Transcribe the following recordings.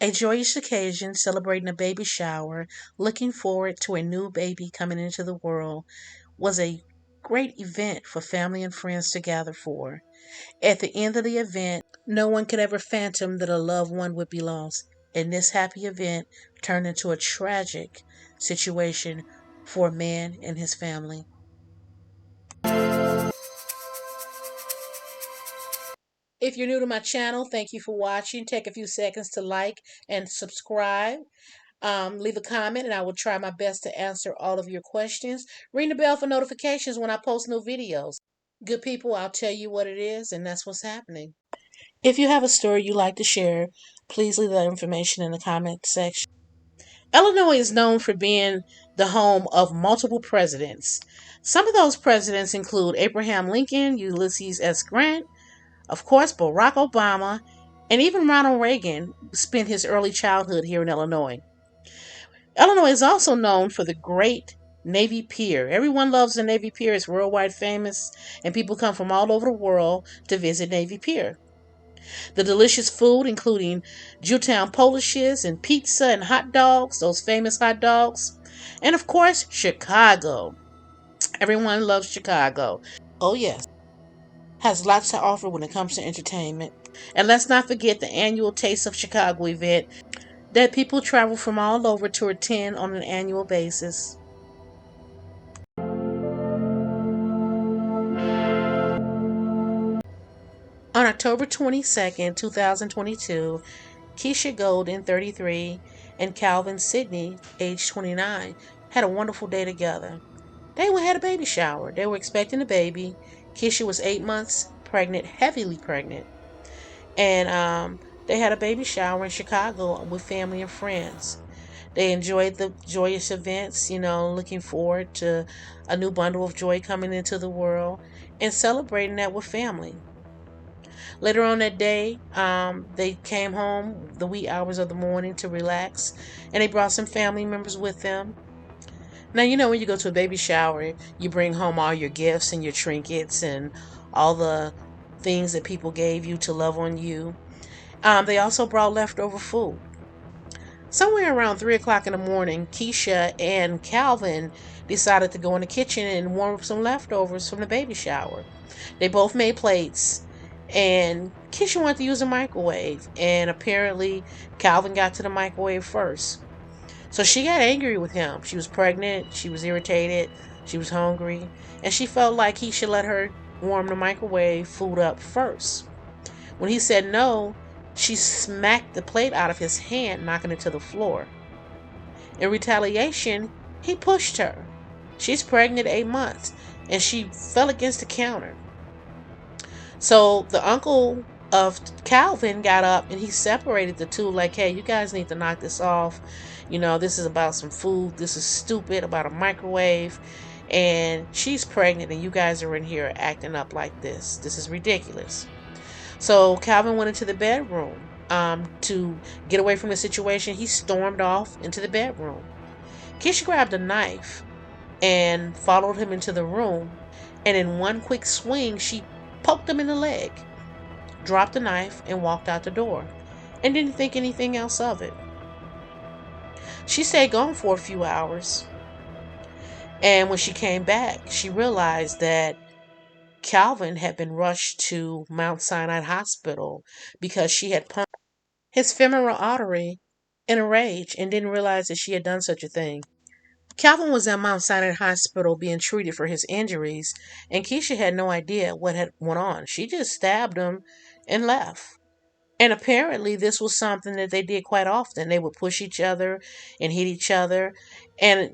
A joyous occasion celebrating a baby shower, looking forward to a new baby coming into the world, was a great event for family and friends to gather for. At the end of the event, no one could ever fathom that a loved one would be lost, and this happy event turned into a tragic situation for a man and his family. If you're new to my channel, thank you for watching. Take a few seconds to like and subscribe. Leave a comment and I will try my best to answer all of your questions. Ring the bell for notifications when I post new videos. Good people, I'll tell you what it is, and that's what's happening. If you have a story you'd like to share, please leave that information in the comment section. Illinois is known for being the home of multiple presidents. Some of those presidents include Abraham Lincoln, Ulysses S. Grant, of course, Barack Obama, and even Ronald Reagan spent his early childhood here in Illinois. Illinois is also known for the great Navy Pier. Everyone loves the Navy Pier. It's worldwide famous, and people come from all over the world to visit Navy Pier. The delicious food, including Jewtown Polishes and pizza and hot dogs, those famous hot dogs. And of course, Chicago. Everyone loves Chicago. Oh yes, has lots to offer when it comes to entertainment. And let's not forget the annual Taste of Chicago event that people travel from all over to attend on an annual basis. On October 22nd, 2022, Keisha Golden, 33, and Calvin Sidney, age 29, had a wonderful day together. They had a baby shower. They were expecting a baby. Keisha was 8 months pregnant, heavily pregnant. And they had a baby shower in Chicago with family and friends. They enjoyed the joyous events, looking forward to a new bundle of joy coming into the world and celebrating that with family. Later on that day, they came home the wee hours of the morning to relax, and they brought some family members with them. Now, when you go to a baby shower, you bring home all your gifts and your trinkets and all the things that people gave you to love on you. They also brought leftover food. Somewhere around 3 o'clock in the morning, Keisha and Calvin decided to go in the kitchen and warm up some leftovers from the baby shower. They both made plates, and Keisha wanted to use a microwave, and apparently Calvin got to the microwave first. So she got angry with him. She was pregnant, she was irritated, she was hungry, and she felt like he should let her warm the microwave food up first. When he said no, she smacked the plate out of his hand, knocking it to the floor. In retaliation, he pushed her. She's pregnant 8 months, and she fell against the counter. So the uncle of Calvin got up and he separated the two, like, hey, you guys need to knock this off. This is about some food. This is stupid about a microwave. And she's pregnant and you guys are in here acting up like this. This is ridiculous. So Calvin went into the bedroom to get away from the situation. He stormed off into the bedroom. Keisha grabbed a knife and followed him into the room. And in one quick swing, she poked him in the leg, dropped the knife, and walked out the door, and didn't think anything else of it. She stayed gone for a few hours, and when she came back, she realized that Calvin had been rushed to Mount Sinai Hospital because she had punched his femoral artery in a rage and didn't realize that she had done such a thing. Calvin was at Mount Sinai Hospital being treated for his injuries, and Keisha had no idea what had went on. She just stabbed him and left. And apparently this was something that they did quite often. They would push each other and hit each other. And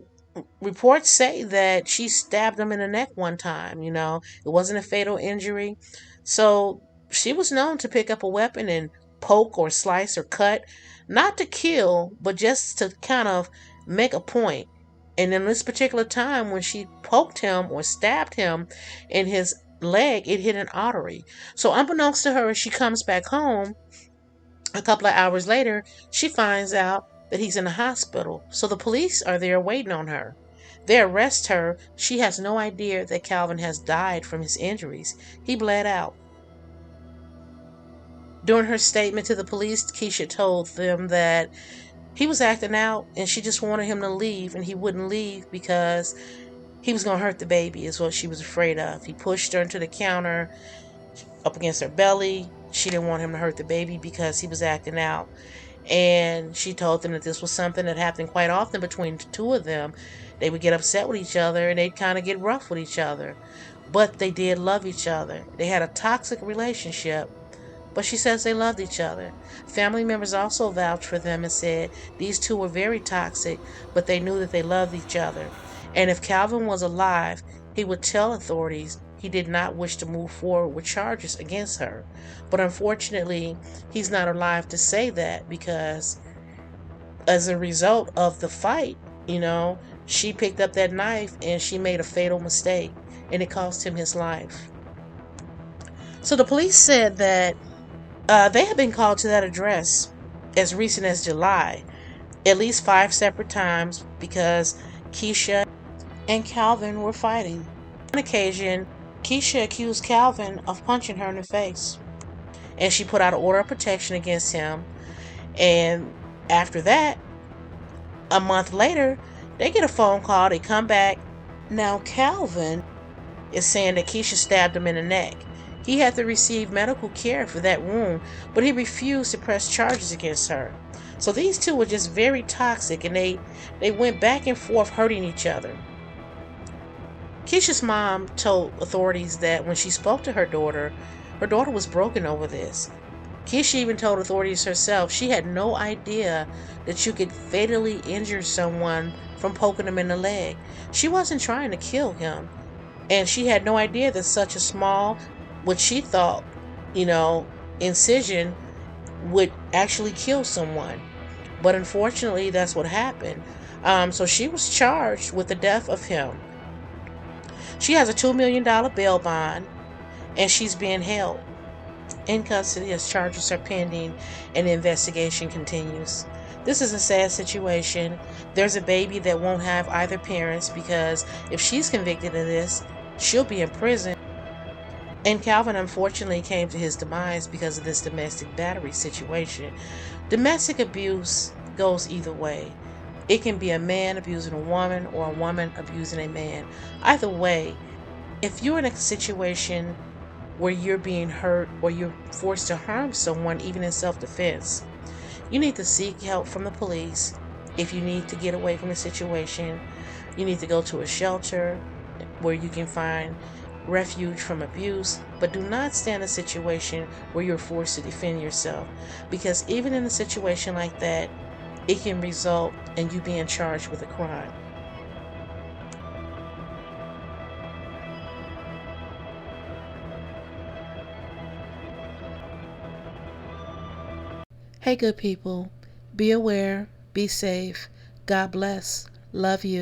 reports say that she stabbed him in the neck one time. It wasn't a fatal injury. So she was known to pick up a weapon and poke or slice or cut, not to kill, but just to kind of make a point. And in this particular time, when she poked him or stabbed him in his leg, it hit an artery. So unbeknownst to her, as she comes back home a couple of hours later, she finds out that he's in the hospital. So the police are there waiting on her. They arrest her. She has no idea that Calvin has died from his injuries. He bled out. During her statement to the police, Keisha told them that he was acting out and she just wanted him to leave, and he wouldn't leave because he was going to hurt the baby, is what she was afraid of. He pushed her into the counter up against her belly. She didn't want him to hurt the baby because he was acting out. And she told them that this was something that happened quite often between the two of them. They would get upset with each other and they'd kind of get rough with each other. But they did love each other. They had a toxic relationship, but she says they loved each other. Family members also vouched for them and said these two were very toxic, but they knew that they loved each other. And if Calvin was alive, he would tell authorities he did not wish to move forward with charges against her. But unfortunately, he's not alive to say that, because as a result of the fight, she picked up that knife and she made a fatal mistake, and it cost him his life. So the police said that they had been called to that address as recent as July, at least 5 separate times, because Keisha and Calvin were fighting. On one occasion, Keisha accused Calvin of punching her in the face, and she put out an order of protection against him. And after that, a month later, they get a phone call. They come back. Now Calvin is saying that Keisha stabbed him in the neck. He had to receive medical care for that wound, but he refused to press charges against her. So these two were just very toxic, and they went back and forth hurting each other. Keisha's mom told authorities that when she spoke to her daughter was broken over this. Keisha even told authorities herself she had no idea that you could fatally injure someone from poking them in the leg. She wasn't trying to kill him, and she had no idea that such a small, what she thought, incision would actually kill someone. But unfortunately, that's what happened. So she was charged with the death of him. She has a $2 million bail bond, and she's being held in custody as charges are pending and the investigation continues. This is a sad situation. There's a baby that won't have either parents, because if she's convicted of this, she'll be in prison. And Calvin unfortunately came to his demise because of this domestic battery situation. Domestic abuse goes either way. It can be a man abusing a woman or a woman abusing a man. Either way, if you're in a situation where you're being hurt or you're forced to harm someone, even in self-defense, you need to seek help from the police. If you need to get away from the situation, you need to go to a shelter where you can find refuge from abuse, but do not stay in a situation where you're forced to defend yourself, because even in a situation like that, it can result in you being charged with a crime. Hey, good people, be aware, be safe, God bless, love you.